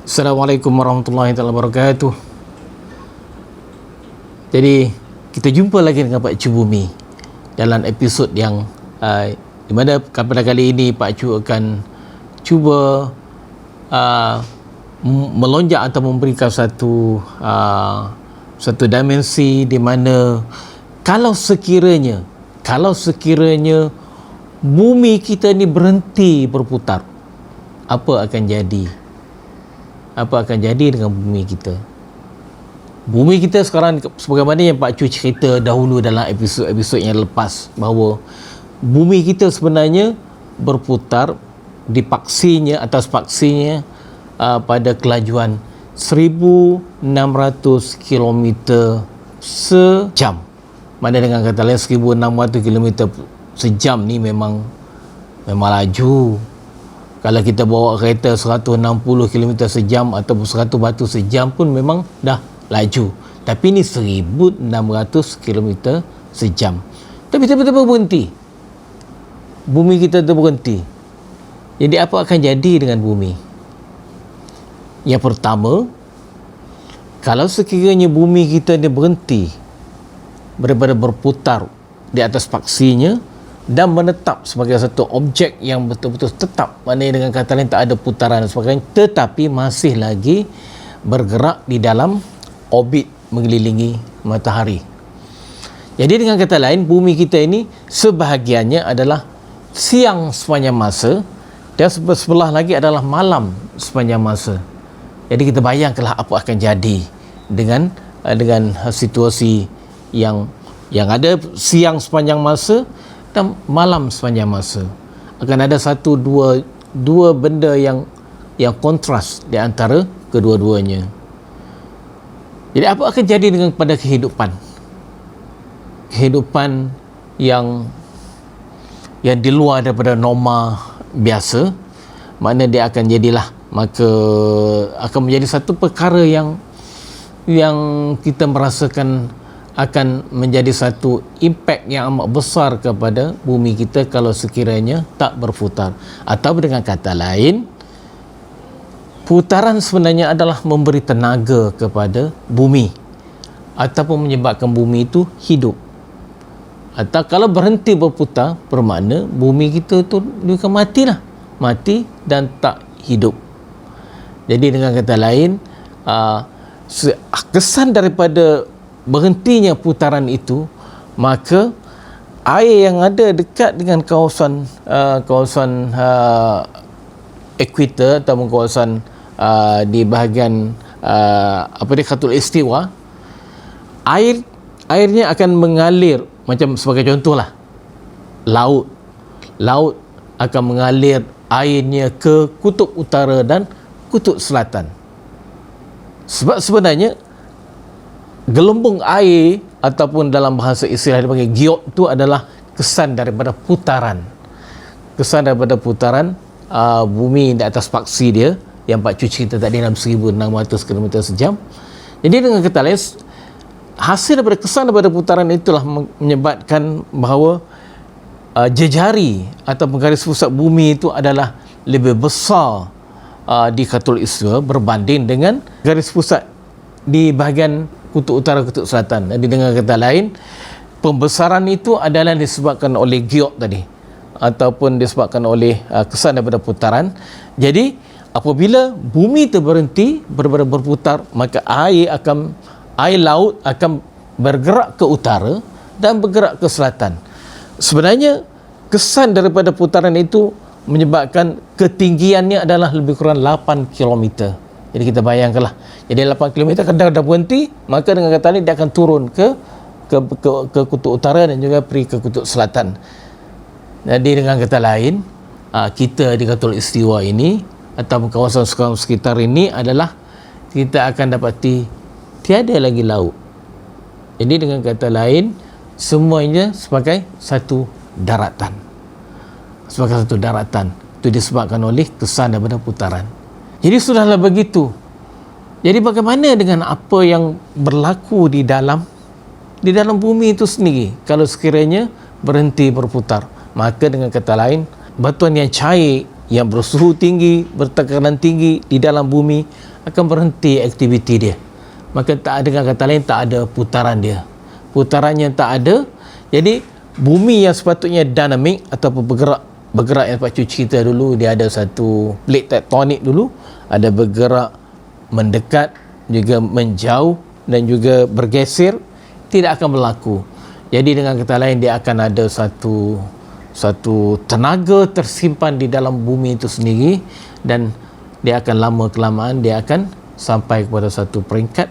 Assalamualaikum warahmatullahi wabarakatuh. Jadi kita jumpa lagi dengan Pak Cu Bumi dalam episod yang di mana pada kali ini Pak Cu akan cuba melonjak atau memberikan satu dimensi di mana kalau sekiranya bumi kita ni berhenti berputar, apa akan jadi? Apa akan jadi dengan bumi kita? Bumi kita sekarang, sebagaimana yang Pak Cu cerita dahulu dalam episod-episod yang lepas, bahawa bumi kita sebenarnya berputar atas paksinya pada kelajuan 1600 km sejam. Mana dengan kata lain 1600 km sejam ni memang laju. Kalau kita bawa kereta 160 km sejam ataupun 100 batu sejam pun memang dah laju. Tapi ni 1600 km sejam. Tapi tiba-tiba berhenti. Bumi kita tu berhenti. Jadi apa akan jadi dengan bumi? Yang pertama, kalau sekiranya bumi kita ni berhenti daripada berputar di atas paksinya dan menetap sebagai satu objek yang betul-betul tetap, maknanya dengan kata lain tak ada putaran dan sebagainya, tetapi masih lagi bergerak di dalam orbit mengelilingi matahari. Jadi dengan kata lain, bumi kita ini sebahagiannya adalah siang sepanjang masa dan sebelah lagi adalah malam sepanjang masa. Jadi kita bayangkanlah apa akan jadi dengan situasi yang ada siang sepanjang masa dan malam sepanjang masa. Akan ada dua benda yang kontras di antara kedua-duanya. Jadi apa akan jadi dengan pada kehidupan yang di luar daripada norma biasa? Maknanya dia akan jadilah, maka akan menjadi satu perkara yang kita merasakan akan menjadi satu impak yang amat besar kepada bumi kita kalau sekiranya tak berputar. Atau dengan kata lain, putaran sebenarnya adalah memberi tenaga kepada bumi ataupun menyebabkan bumi itu hidup. Atau kalau berhenti berputar, bermakna bumi kita tu dia akan mati dan tak hidup. Jadi dengan kata lain, kesan daripada berhentinya putaran itu, maka air yang ada dekat dengan kawasan ekuator atau kawasan di bahagian Khatul Istiwa, airnya akan mengalir, macam sebagai contohlah laut akan mengalir airnya ke kutub utara dan kutub selatan. Sebab sebenarnya gelembung air ataupun dalam bahasa istilah dipanggil giot itu adalah kesan daripada putaran bumi di atas paksi dia yang Pak Cu cerita tadi dalam 1600 km sejam. Jadi dengan kata lain, hasil daripada kesan daripada putaran itulah menyebabkan bahawa jejari ataupun garis pusat bumi itu adalah lebih besar di Khatul Istiwa berbanding dengan garis pusat di bahagian kutub utara, kutub selatan. Jadi dengan kata lain, pembesaran itu adalah disebabkan oleh giot tadi ataupun disebabkan oleh kesan daripada putaran. Jadi apabila bumi itu berhenti berputar, maka air laut akan bergerak ke utara dan bergerak ke selatan. Sebenarnya kesan daripada putaran itu menyebabkan ketinggiannya adalah lebih kurang 8 km. Jadi kita bayangkanlah, jadi 8 km kadang dah berhenti, maka dengan kata lain dia akan turun ke kutub utara dan juga pergi ke kutub selatan. Jadi dengan kata lain, kita di Khatul Istiwa ini atau kawasan sekitar ini adalah kita akan dapati tiada lagi laut. Jadi dengan kata lain, semuanya sebagai satu daratan. Itu disebabkan oleh kesan daripada putaran. Jadi sudahlah begitu. Jadi bagaimana dengan apa yang berlaku di dalam bumi itu sendiri kalau sekiranya berhenti berputar? Maka dengan kata lain, batuan yang cair, yang bersuhu tinggi, bertekanan tinggi di dalam bumi akan berhenti aktiviti dia. Maka dengan kata lain tak ada putaran dia. Putarannya tak ada. Jadi bumi yang sepatutnya dinamik ataupun bergerak yang Pak Cu cerita dulu, dia ada satu plate tektonik dulu, ada bergerak, mendekat, juga menjauh dan juga bergeser, tidak akan berlaku. Jadi dengan kata lain, dia akan ada satu tenaga tersimpan di dalam bumi itu sendiri, dan dia akan lama kelamaan dia akan sampai kepada satu peringkat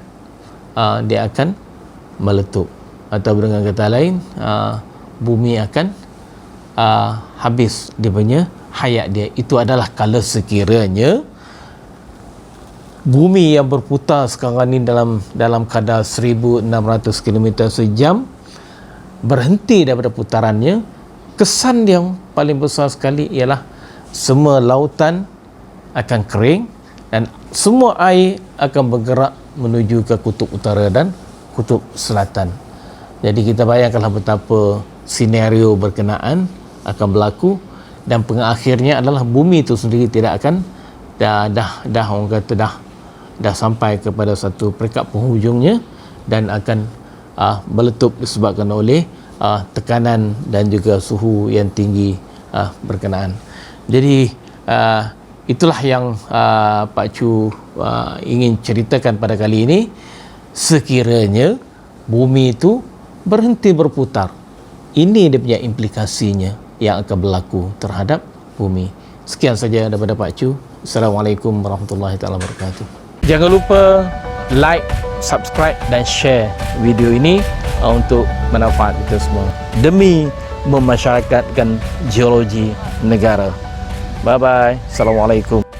dia akan meletup, atau dengan kata lain bumi akan habis dia punya hayat dia. Itu adalah kalau sekiranya bumi yang berputar sekarang ni dalam kadar 1600 km sejam berhenti daripada putarannya, kesan yang paling besar sekali ialah semua lautan akan kering dan semua air akan bergerak menuju ke kutub utara dan kutub selatan. Jadi kita bayangkanlah betapa senario berkenaan akan berlaku, dan pengakhirnya adalah bumi itu sendiri tidak akan dah orang kata dah sampai kepada satu peringkat penghujungnya dan akan meletup disebabkan oleh tekanan dan juga suhu yang tinggi berkenaan. Jadi itulah yang Pak Cu ingin ceritakan pada kali ini. Sekiranya bumi itu berhenti berputar, ini dia punya implikasinya yang akan berlaku terhadap bumi. Sekian saja daripada Pak Cu. Assalamualaikum warahmatullahi wabarakatuh. Jangan lupa like, subscribe dan share video ini untuk manfaat kita semua demi memasyarakatkan geologi negara. Bye bye. Assalamualaikum.